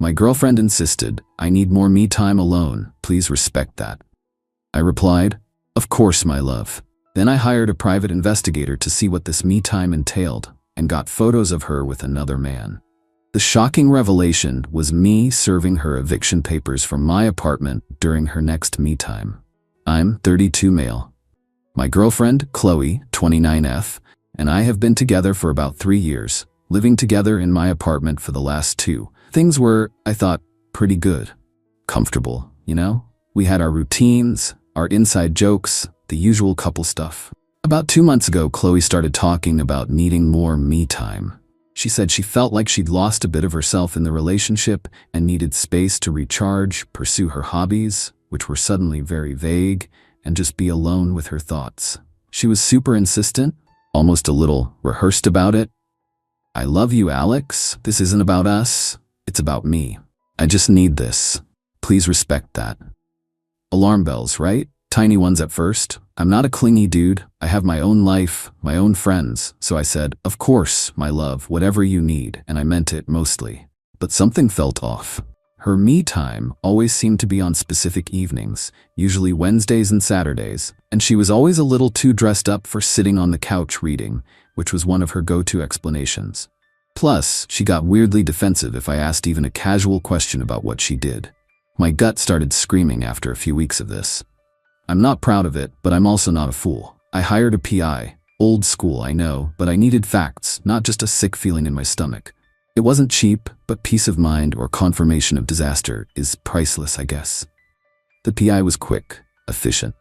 My girlfriend insisted, "I need more me time alone, please respect that." I replied, "Of course, my love." Then I hired a private investigator to see what this me time entailed, and got photos of her with another man. The shocking revelation was me serving her eviction papers from my apartment during her next me time. I'm 32 male. My girlfriend, Chloe, 29F, and I have been together for about 3 years, living together in my apartment for the last 2. Things were, I thought, pretty good. Comfortable, you know? We had our routines, our inside jokes, the usual couple stuff. About 2 months ago, Chloe started talking about needing more me time. She said she felt like she'd lost a bit of herself in the relationship and needed space to recharge, pursue her hobbies, which were suddenly very vague, and just be alone with her thoughts. She was super insistent, almost a little rehearsed about it. "I love you, Alex. This isn't about us. It's about me. I just need this. Please respect that." Alarm bells, right? Tiny ones at first. I'm not a clingy dude. I have my own life, my own friends. So I said, "Of course, my love, whatever you need," and I meant it mostly. But something felt off. Her me time always seemed to be on specific evenings, usually Wednesdays and Saturdays, and she was always a little too dressed up for sitting on the couch reading, which was one of her go-to explanations. Plus, she got weirdly defensive if I asked even a casual question about what she did. My gut started screaming after a few weeks of this. I'm not proud of it, but I'm also not a fool. I hired a PI. Old school, I know, but I needed facts, not just a sick feeling in my stomach. It wasn't cheap, but peace of mind or confirmation of disaster is priceless, I guess. The PI was quick, efficient.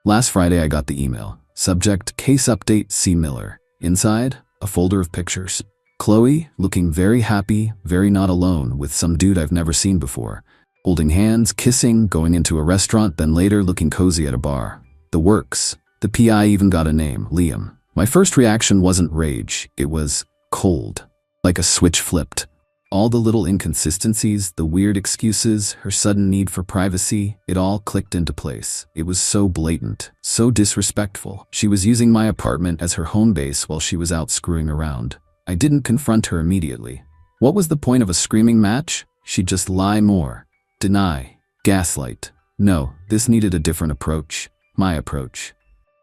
Last Friday I got the email. Subject, case update, C. Miller. Inside, a folder of pictures. Chloe, looking very happy, very not alone, with some dude I've never seen before. Holding hands, kissing, going into a restaurant, then later looking cozy at a bar. The works. The PI even got a name, Liam. My first reaction wasn't rage, it was cold. Like a switch flipped. All the little inconsistencies, the weird excuses, her sudden need for privacy, it all clicked into place. It was so blatant, so disrespectful. She was using my apartment as her home base while she was out screwing around. I didn't confront her immediately. What was the point of a screaming match? She'd just lie more. Deny. Gaslight. No, this needed a different approach. My approach.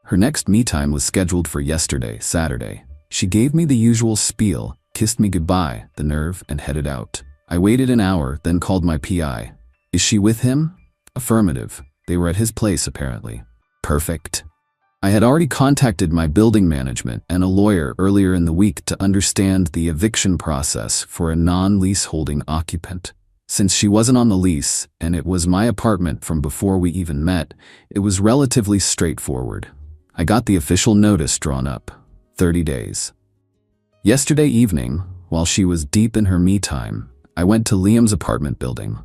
Her next me time was scheduled for yesterday, Saturday. She gave me the usual spiel, kissed me goodbye, the nerve, and headed out. I waited an hour, then called my PI. Is she with him? Affirmative. They were at his place, apparently. Perfect. I had already contacted my building management and a lawyer earlier in the week to understand the eviction process for a non-leaseholding occupant. Since she wasn't on the lease, and it was my apartment from before we even met, it was relatively straightforward. I got the official notice drawn up. 30 days. Yesterday evening, while she was deep in her me time, I went to Liam's apartment building.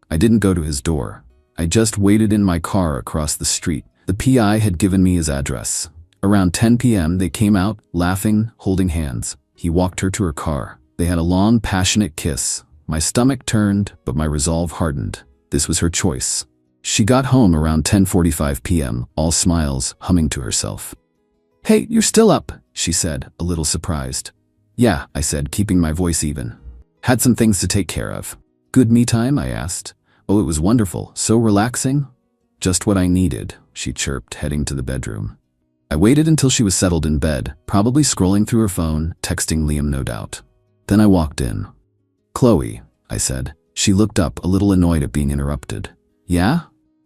I didn't go to his door. I just waited in my car across the street. The PI had given me his address. Around 10 p.m. they came out, laughing, holding hands. He walked her to her car. They had a long, passionate kiss. My stomach turned, but my resolve hardened. This was her choice. She got home around 10:45 p.m., all smiles, humming to herself. "Hey, you're still up," she said, a little surprised. "Yeah," I said, keeping my voice even. "Had some things to take care of." "Good me time?" I asked. "Oh, it was wonderful. So relaxing." "Just what I needed," she chirped, heading to the bedroom. I waited until she was settled in bed, probably scrolling through her phone, texting Liam no doubt. Then I walked in. "Chloe," I said. She looked up, a little annoyed at being interrupted. "Yeah?"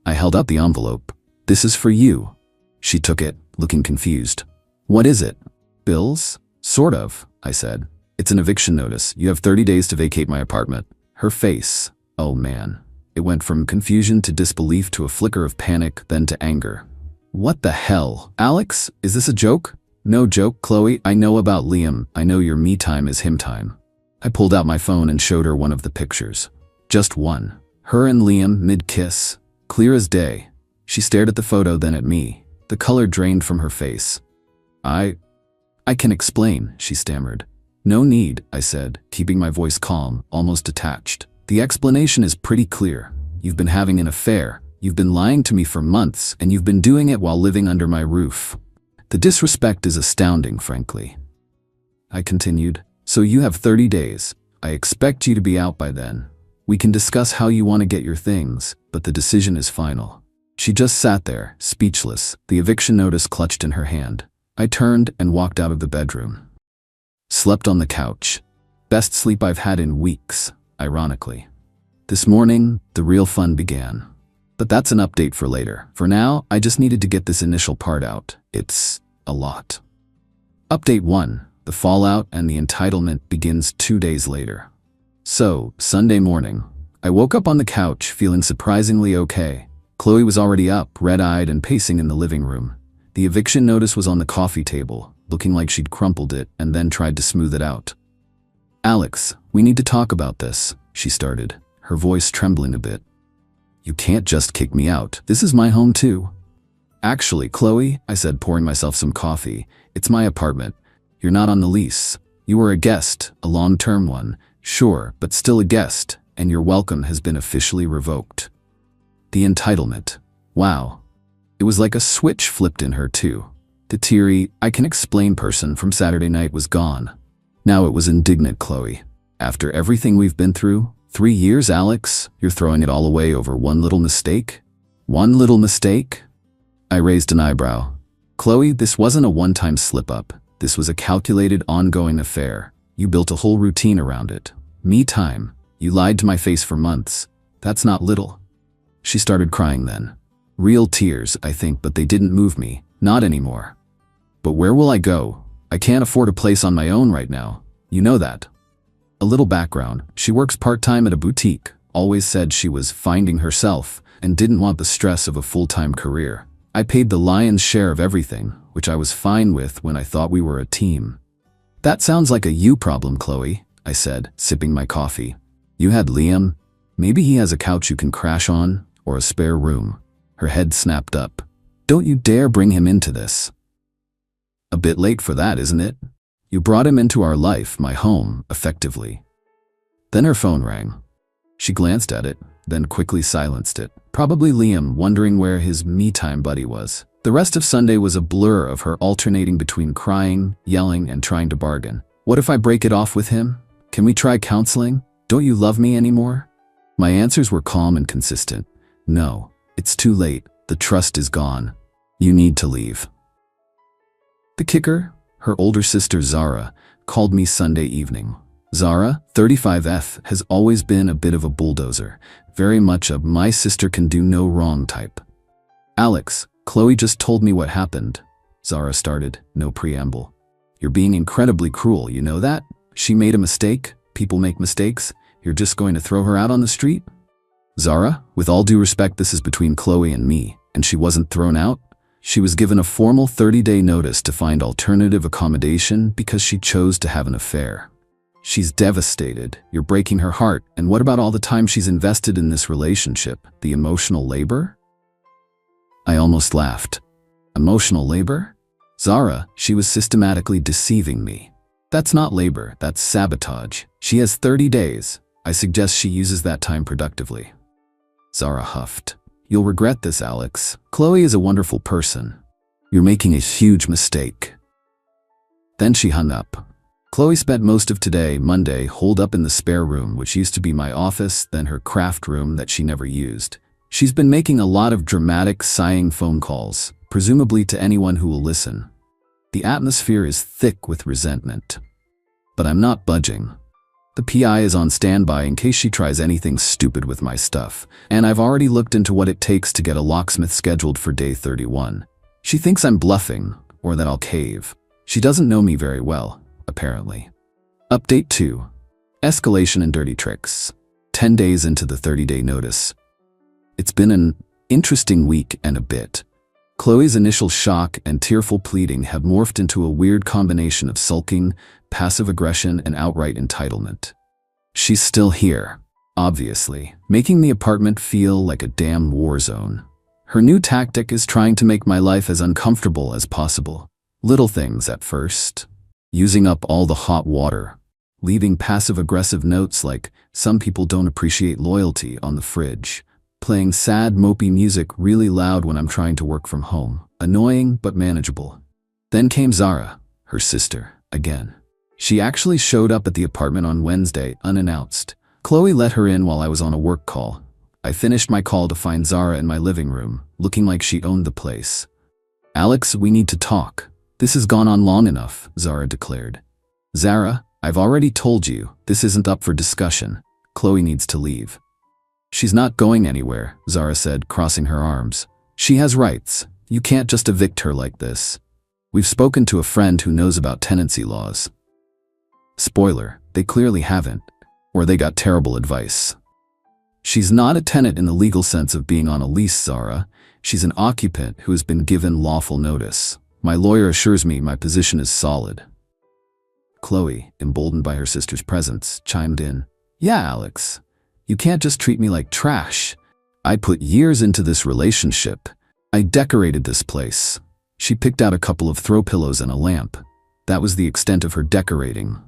I held out the envelope. "This is for you." She took it, looking confused. "What is it?" "Bills?" "Sort of," I said. "It's an eviction notice. You have 30 days to vacate my apartment." Her face. Oh man. It went from confusion to disbelief to a flicker of panic, then to anger. "What the hell? Alex, is this a joke?" "No joke, Chloe. I know about Liam. I know your me time is him time." I pulled out my phone and showed her one of the pictures. Just one. Her and Liam mid-kiss. Clear as day. She stared at the photo, then at me. The color drained from her face. I can explain," she stammered. "No need," I said, keeping my voice calm, almost detached. "The explanation is pretty clear. You've been having an affair. You've been lying to me for months, and you've been doing it while living under my roof. The disrespect is astounding, frankly." I continued. "So you have 30 days. I expect you to be out by then. We can discuss how you want to get your things, but the decision is final." She just sat there, speechless, the eviction notice clutched in her hand. I turned and walked out of the bedroom. Slept on the couch. Best sleep I've had in weeks, ironically. This morning, the real fun began. But that's an update for later. For now, I just needed to get this initial part out. It's a lot. Update 1. The fallout and the entitlement begins 2 days later. So, Sunday morning, I woke up on the couch feeling surprisingly okay. Chloe was already up, red-eyed and pacing in the living room. The eviction notice was on the coffee table, looking like she'd crumpled it and then tried to smooth it out. "Alex, we need to talk about this," she started, her voice trembling a bit. "You can't just kick me out. This is my home too." "Actually, Chloe," I said, pouring myself some coffee, "it's my apartment. You're not on the lease. You were a guest, a long-term one, sure, but still a guest, and your welcome has been officially revoked." The entitlement. Wow. It was like a switch flipped in her too. The teary, I can explain person from Saturday night was gone. Now it was indignant Chloe. "After everything we've been through, 3 years, Alex, you're throwing it all away over one little mistake? One little mistake?" I raised an eyebrow. "Chloe, this wasn't a one-time slip-up. This was a calculated, ongoing affair. You built a whole routine around it. Me time. You lied to my face for months. That's not little." She started crying then. Real tears, I think, but they didn't move me. Not anymore. "But where will I go? I can't afford a place on my own right now. You know that." A little background. She works part-time at a boutique, always said she was finding herself and didn't want the stress of a full-time career. I paid the lion's share of everything, which I was fine with when I thought we were a team. "That sounds like a you problem, Chloe," I said, sipping my coffee. "You had Liam. Maybe he has a couch you can crash on, or a spare room." Her head snapped up. "Don't you dare bring him into this." "A bit late for that, isn't it? You brought him into our life, my home, effectively." Then her phone rang. She glanced at it, then quickly silenced it. Probably Liam, wondering where his me-time buddy was. The rest of Sunday was a blur of her alternating between crying, yelling, and trying to bargain. "What if I break it off with him? Can we try counseling? Don't you love me anymore?" My answers were calm and consistent. "No, it's too late. The trust is gone. You need to leave." The kicker? Her older sister Zara called me Sunday evening. Zara, 35F, has always been a bit of a bulldozer, very much a my sister can do no wrong type. "Alex, Chloe just told me what happened," Zara started, no preamble. "You're being incredibly cruel, you know that? She made a mistake. People make mistakes. You're just going to throw her out on the street?" "Zara, with all due respect, this is between Chloe and me, and she wasn't thrown out. She was given a formal 30-day notice to find alternative accommodation because she chose to have an affair. She's devastated. You're breaking her heart. And what about all the time she's invested in this relationship? The emotional labor?" I almost laughed. Emotional labor? Zara, she was systematically deceiving me. That's not labor, that's sabotage. She has 30 days. I suggest she uses that time productively. Zara huffed. "You'll regret this, Alex. Chloe is a wonderful person. You're making a huge mistake." Then she hung up. Chloe spent most of today, Monday, holed up in the spare room, which used to be my office, then her craft room that she never used. She's been making a lot of dramatic, sighing phone calls, presumably to anyone who will listen. The atmosphere is thick with resentment. But I'm not budging. The PI is on standby in case she tries anything stupid with my stuff, and I've already looked into what it takes to get a locksmith scheduled for day 31. She thinks I'm bluffing, or that I'll cave. She doesn't know me very well, apparently. Update 2. Escalation and dirty tricks. 10 days into the 30-day notice. It's been an interesting week and a bit. Chloe's initial shock and tearful pleading have morphed into a weird combination of sulking, passive aggression, and outright entitlement. She's still here, obviously, making the apartment feel like a damn war zone. Her new tactic is trying to make my life as uncomfortable as possible. Little things at first. Using up all the hot water. Leaving passive-aggressive notes like, "Some people don't appreciate loyalty," on the fridge. Playing sad, mopey music really loud when I'm trying to work from home. Annoying, but manageable. Then came Zara, her sister, again. She actually showed up at the apartment on Wednesday, unannounced. Chloe let her in while I was on a work call. I finished my call to find Zara in my living room, looking like she owned the place. "Alex, we need to talk. This has gone on long enough," Zara declared. "Zara, I've already told you, this isn't up for discussion. Chloe needs to leave." "She's not going anywhere," Zara said, crossing her arms. "She has rights. You can't just evict her like this. We've spoken to a friend who knows about tenancy laws." Spoiler, they clearly haven't. Or they got terrible advice. "She's not a tenant in the legal sense of being on a lease, Zara. She's an occupant who has been given lawful notice. My lawyer assures me my position is solid." Chloe, emboldened by her sister's presence, chimed in. "Yeah, Alex. You can't just treat me like trash. I put years into this relationship. I decorated this place." She picked out a couple of throw pillows and a lamp. That was the extent of her decorating.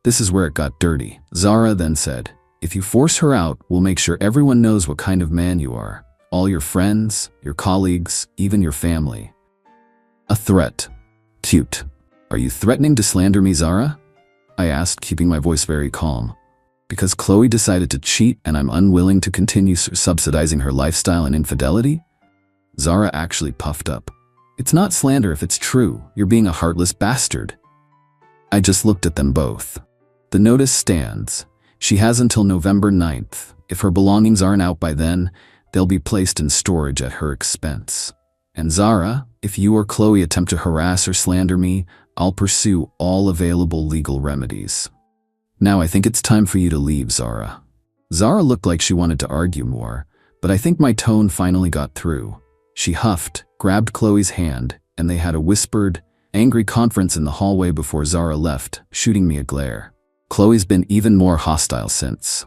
"This is where it got dirty," Zara then said. "If you force her out, we'll make sure everyone knows what kind of man you are. All your friends, your colleagues, even your family." A threat. Cute. "Are you threatening to slander me, Zara?" I asked, keeping my voice very calm. "Because Chloe decided to cheat and I'm unwilling to continue subsidizing her lifestyle and infidelity?" Zara actually puffed up. "It's not slander if it's true. You're being a heartless bastard." I just looked at them both. The notice stands. She has until November 9th. If her belongings aren't out by then, they'll be placed in storage at her expense. And Zara, if you or Chloe attempt to harass or slander me, I'll pursue all available legal remedies. Now I think it's time for you to leave, Zara." Zara looked like she wanted to argue more, but I think my tone finally got through. She huffed, grabbed Chloe's hand, and they had a whispered, angry conference in the hallway before Zara left, shooting me a glare. Chloe's been even more hostile since.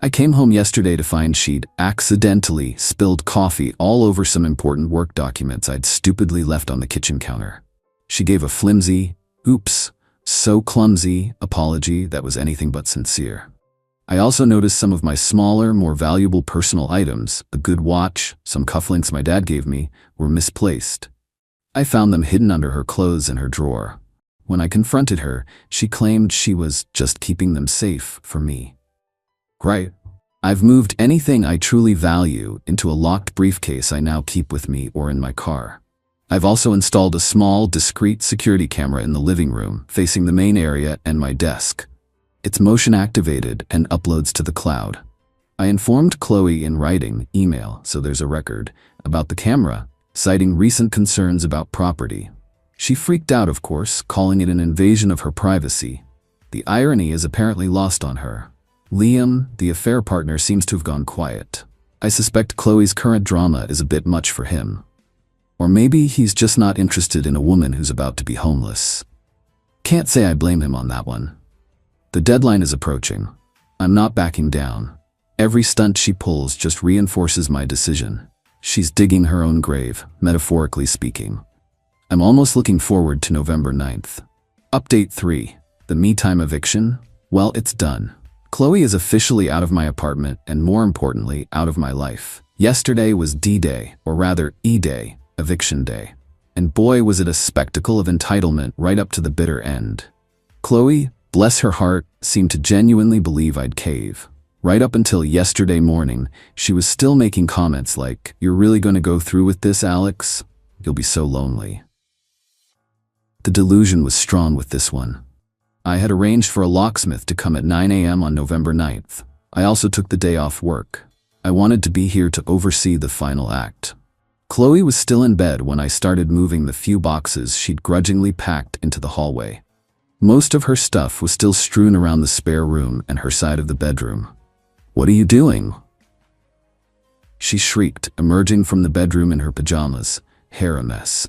I came home yesterday to find she'd accidentally spilled coffee all over some important work documents I'd stupidly left on the kitchen counter. She gave a flimsy, "Oops, so clumsy" apology that was anything but sincere. I also noticed some of my smaller, more valuable personal items, a good watch, some cufflinks my dad gave me, were misplaced. I found them hidden under her clothes in her drawer. When I confronted her, she claimed she was just keeping them safe for me. Right. I've moved anything I truly value into a locked briefcase I now keep with me or in my car. I've also installed a small, discreet security camera in the living room, facing the main area and my desk. It's motion activated and uploads to the cloud. I informed Chloe in writing, email, so there's a record, about the camera, citing recent concerns about property. She freaked out, of course, calling it an invasion of her privacy. The irony is apparently lost on her. Liam, the affair partner, seems to have gone quiet. I suspect Chloe's current drama is a bit much for him. Or maybe he's just not interested in a woman who's about to be homeless. Can't say I blame him on that one. The deadline is approaching. I'm not backing down. Every stunt she pulls just reinforces my decision. She's digging her own grave, metaphorically speaking. I'm almost looking forward to November 9th. Update 3. The me-time eviction? Well, it's done. Chloe is officially out of my apartment and, more importantly, out of my life. Yesterday was D-Day, or rather E-Day, eviction day. And boy, was it a spectacle of entitlement right up to the bitter end. Chloe, bless her heart, seemed to genuinely believe I'd cave. Right up until yesterday morning, she was still making comments like, "You're really going to go through with this, Alex? You'll be so lonely." The delusion was strong with this one. I had arranged for a locksmith to come at 9 a.m. on November 9th. I also took the day off work. I wanted to be here to oversee the final act. Chloe was still in bed when I started moving the few boxes she'd grudgingly packed into the hallway. Most of her stuff was still strewn around the spare room and her side of the bedroom. "What are you doing?" she shrieked, emerging from the bedroom in her pajamas, hair a mess.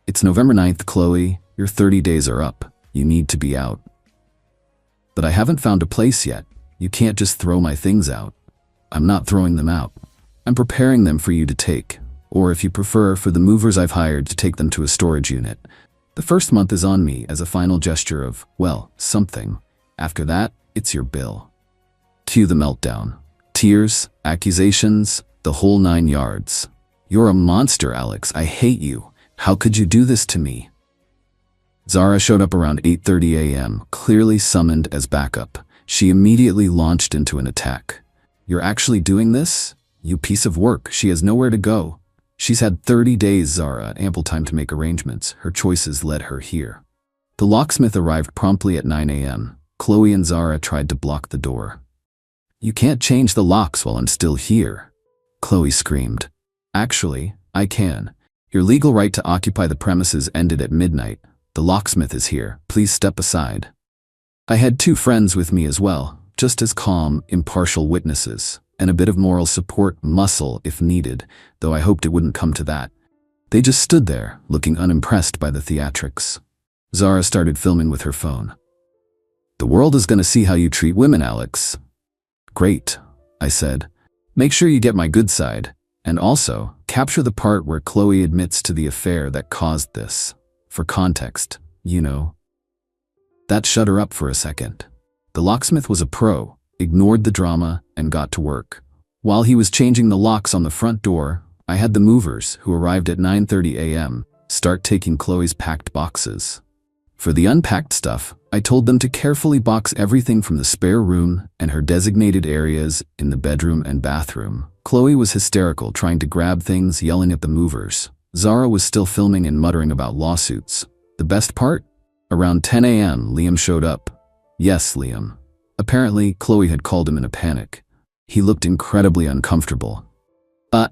"It's November 9th, Chloe. Your 30 days are up. You need to be out." "But I haven't found a place yet. You can't just throw my things out." "I'm not throwing them out. I'm preparing them for you to take. Or if you prefer, for the movers I've hired to take them to a storage unit. The first month is on me as a final gesture of, well, something. After that, it's your bill." Cue the meltdown. Tears, accusations, the whole 9 yards. "You're a monster, Alex. I hate you. How could you do this to me?" Zara showed up around 8:30 a.m., clearly summoned as backup. She immediately launched into an attack. "You're actually doing this? You piece of work. She has nowhere to go. She's had 30 days, Zara, ample time to make arrangements. Her choices led her here." The locksmith arrived promptly at 9 a.m. Chloe and Zara tried to block the door. "You can't change the locks while I'm still here," Chloe screamed. "Actually, I can. Your legal right to occupy the premises ended at midnight. The locksmith is here. Please step aside." I had 2 friends with me as well, just as calm, impartial witnesses, and a bit of moral support muscle if needed, though I hoped it wouldn't come to that. They just stood there, looking unimpressed by the theatrics. Zara started filming with her phone. "The world is going to see how you treat women, Alex." "Great," I said. "Make sure you get my good side. And also, capture the part where Chloe admits to the affair that caused this. For context, you know." That shut her up for a second. The locksmith was a pro, ignored the drama, and got to work. While he was changing the locks on the front door, I had the movers, who arrived at 9:30 a.m., start taking Chloe's packed boxes. For the unpacked stuff, I told them to carefully box everything from the spare room and her designated areas in the bedroom and bathroom. Chloe was hysterical, trying to grab things, yelling at the movers. Zara was still filming and muttering about lawsuits. The best part? Around 10 a.m., Liam showed up. Yes, Liam. Apparently, Chloe had called him in a panic. He looked incredibly uncomfortable.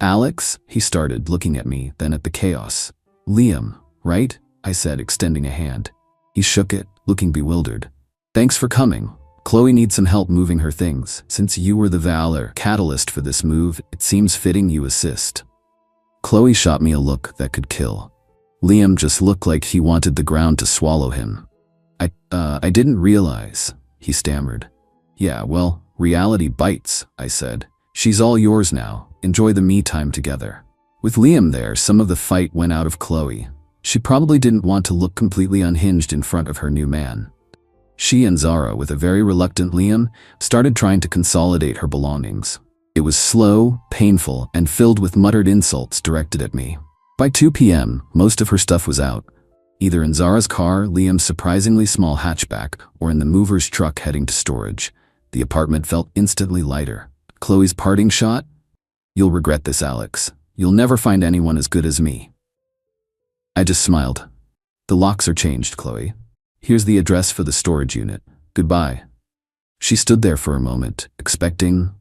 Alex?" he started, looking at me, then at the chaos. "Liam, right?" I said, extending a hand. He shook it, looking bewildered. "Thanks for coming. Chloe needs some help moving her things. Since you were the valor catalyst for this move, it seems fitting you assist." Chloe shot me a look that could kill. Liam just looked like he wanted the ground to swallow him. I didn't realize," he stammered. "Yeah, well, reality bites," I said. "She's all yours now. Enjoy the me time together." With Liam there, some of the fight went out of Chloe. She probably didn't want to look completely unhinged in front of her new man. She and Zara, with a very reluctant Liam, started trying to consolidate her belongings. It was slow, painful, and filled with muttered insults directed at me. By 2 p.m., most of her stuff was out, either in Zara's car, Liam's surprisingly small hatchback, or in the mover's truck heading to storage. The apartment felt instantly lighter. Chloe's parting shot? "You'll regret this, Alex. You'll never find anyone as good as me." I just smiled. "The locks are changed, Chloe. Here's the address for the storage unit. Goodbye." She stood there for a moment, expecting,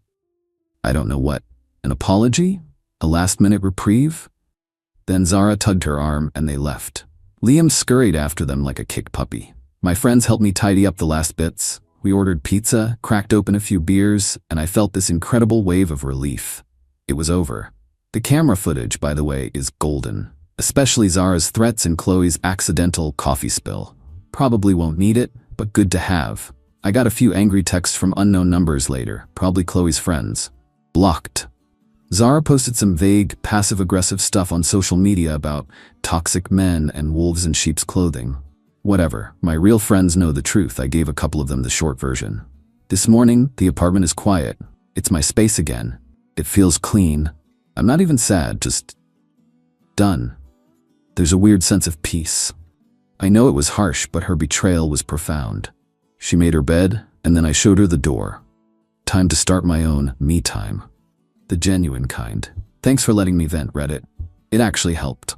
I don't know what, an apology? A last-minute reprieve? Then Zara tugged her arm and they left. Liam scurried after them like a kicked puppy. My friends helped me tidy up the last bits. We ordered pizza, cracked open a few beers, and I felt this incredible wave of relief. It was over. The camera footage, by the way, is golden. Especially Zara's threats and Chloe's accidental coffee spill. Probably won't need it, but good to have. I got a few angry texts from unknown numbers later, probably Chloe's friends. Blocked. Zara posted some vague, passive-aggressive stuff on social media about toxic men and wolves in sheep's clothing. Whatever, my real friends know the truth. I gave a couple of them the short version. This morning, the apartment is quiet. It's my space again. It feels clean. I'm not even sad, just done. There's a weird sense of peace. I know it was harsh, but her betrayal was profound. She made her bed, and then I showed her the door. Time to start my own me time. The genuine kind. Thanks for letting me vent, Reddit. It actually helped.